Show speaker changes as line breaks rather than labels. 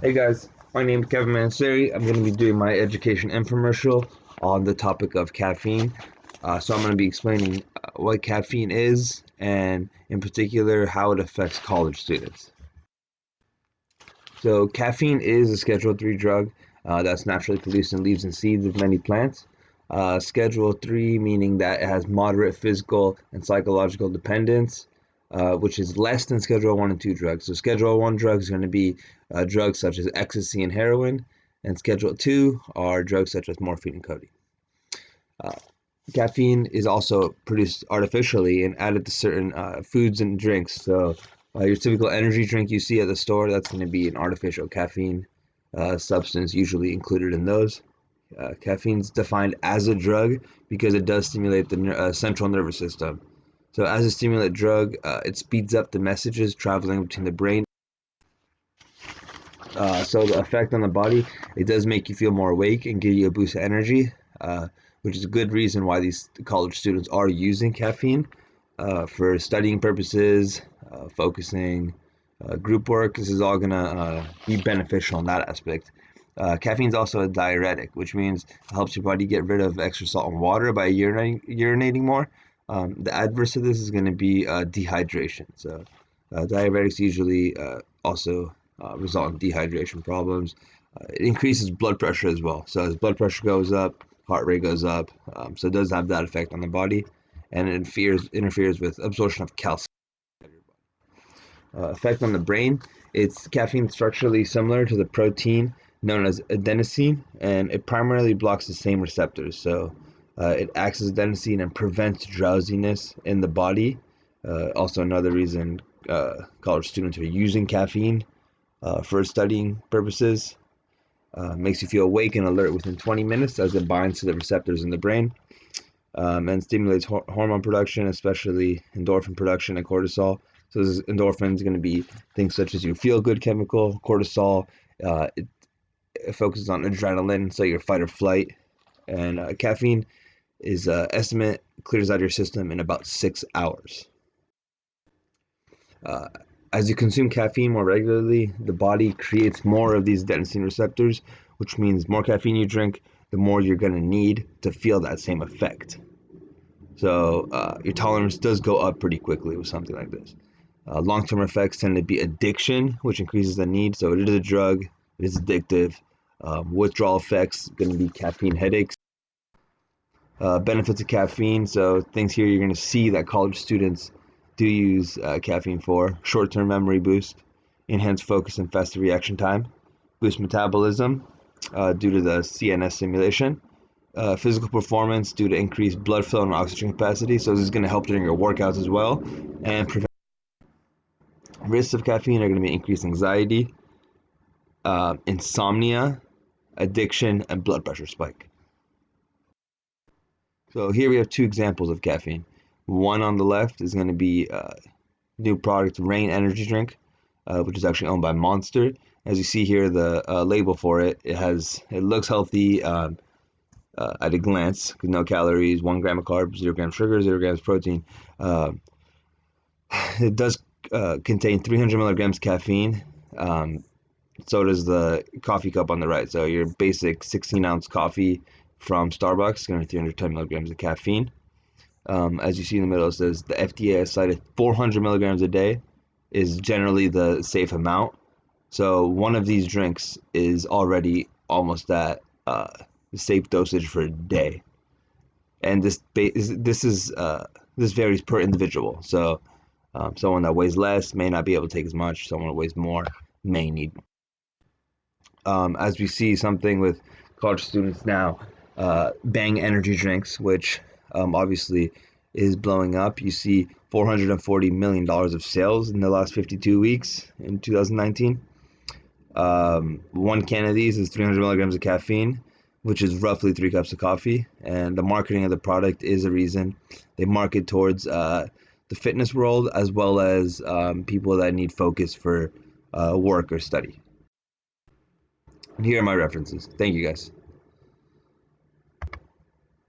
Hey guys, my name is Kevin Manseri. I'm going to be doing my education infomercial on the topic of caffeine. So I'm going to be explaining what caffeine is and in particular how it affects college students. So caffeine is a Schedule 3 drug that's naturally produced in leaves and seeds of many plants. Schedule 3 meaning that it has moderate physical and psychological dependence, which is less than Schedule 1 and 2 drugs. So Schedule 1 drugs are going to be drugs such as ecstasy and heroin, and Schedule 2 are drugs such as morphine and codeine. Caffeine is also produced artificially and added to certain foods and drinks. So your typical energy drink you see at the store, that's going to be an artificial caffeine substance usually included in those. Caffeine is defined as a drug because it does stimulate the central nervous system. So as a stimulant drug, it speeds up the messages traveling between the brain. So the effect on the body, it does make you feel more awake and give you a boost of energy, which is a good reason why these college students are using caffeine for studying purposes, focusing, group work. This is all going to be beneficial in that aspect. Caffeine is also a diuretic, which means it helps your body get rid of extra salt and water by urinating more. The adverse of this is going to be dehydration. So diuretics usually also result in dehydration problems. It increases blood pressure as well. So as blood pressure goes up, heart rate goes up. So it does have that effect on the body, and it interferes with absorption of calcium. Effect on the brain. It's caffeine structurally similar to the protein known as adenosine, and it primarily blocks the same receptors. So it acts as adenosine and prevents drowsiness in the body. Also, another reason college students are using caffeine for studying purposes. Makes you feel awake and alert within 20 minutes as it binds to the receptors in the brain, and stimulates hormone production, especially endorphin production and cortisol. So this endorphin is going to be things such as your feel-good chemical. Cortisol, it focuses on adrenaline, so your fight or flight. And caffeine is estimate clears out of your system in about 6 hours. As you consume caffeine more regularly, the body creates more of these adenosine receptors, which means more caffeine you drink, the more you're going to need to feel that same effect. So your tolerance does go up pretty quickly with something like this. Long-term effects tend to be addiction, which increases the need. So it is a drug, it is addictive. Withdrawal effects going to be caffeine headaches. Benefits of caffeine. So things here you're going to see that college students do use caffeine for: short-term memory boost, enhanced focus and faster reaction time, boost metabolism due to the CNS stimulation, physical performance due to increased blood flow and oxygen capacity. So this is going to help during your workouts as well, and prevent risks of caffeine are going to be increased anxiety, insomnia, addiction, and blood pressure spike. So here we have two examples of caffeine. One on the left is going to be new product Rain energy drink, which is actually owned by Monster. As you see here, the label for it, it looks healthy at a glance, with no calories, 1 gram of carbs, 0 grams sugar, 0 grams protein. It does contain 300 milligrams caffeine. So does the coffee cup on the right. So your basic 16-ounce coffee from Starbucks is going to be 310 milligrams of caffeine. As you see in the middle, it says the FDA has cited 400 milligrams a day is generally the safe amount. So one of these drinks is already almost at the safe dosage for a day. And this varies per individual. So someone that weighs less may not be able to take as much. Someone that weighs more may need. As we see something with college students now, Bang energy drinks, which obviously is blowing up. You see $440 million of sales in the last 52 weeks in 2019. One can of these is 300 milligrams of caffeine, which is roughly 3 cups of coffee. And the marketing of the product is a reason. They market towards the fitness world as well as people that need focus for work or study. And here are my references. Thank you guys.